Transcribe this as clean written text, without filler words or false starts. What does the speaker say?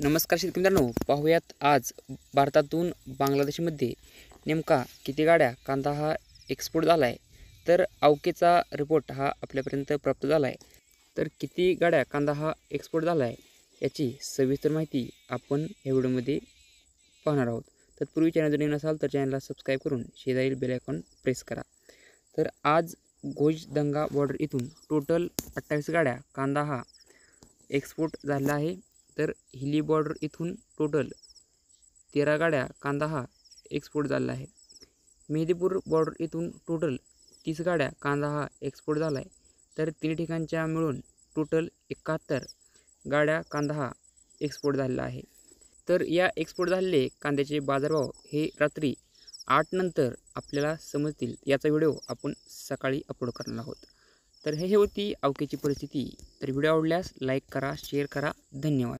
नमस्कार शेतकरी मित्रांनो, पाहूयात आज भारतातून बांगलादेशमध्ये नेमका किती गाड्या कांदा हा एक्सपोर्ट झाला आहे. तर अवकेचा रिपोर्ट हा आपल्यापर्यंत प्राप्त झाला आहे. तर किती गाड्या कांदा हा एक्सपोर्ट झाला आहे याची सविस्तर माहिती आपण या व्हिडिओमध्ये पाहणार आहोत. तत्पूर्वी चॅनल जर नवीन असाल तर चॅनलला सबस्क्राईब करून शेजारील बेल आयकॉन प्रेस करा. तर आज घोजदंगा बॉर्डर इथून टोटल 28 गाड्या कांदा हा एक्सपोर्ट झाला आहे. तर हिली बॉर्डर इथून टोटल 13 गाड्या कांदा हा एक्सपोर्ट झाला आहे. मेहदीपूर बॉर्डर इथून टोटल 30 गाड्या कांदा हा एक्सपोर्ट झाला आहे. तर तिन्ही ठिकाणच्या मिळून टोटल 71 गाड्या कांदा हा एक्सपोर्ट झालेला आहे. तर या एक्सपोर्ट झालेले कांद्याचे बाजारभाव हे रात्री 8 नंतर आपल्याला समजतील. याचा व्हिडिओ आपण सकाळी अपलोड करणार आहोत. तर हे होती अवकेची परिस्थिती. तर व्हिडिओ आवडल्यास लाईक करा, शेअर करा. धन्यवाद.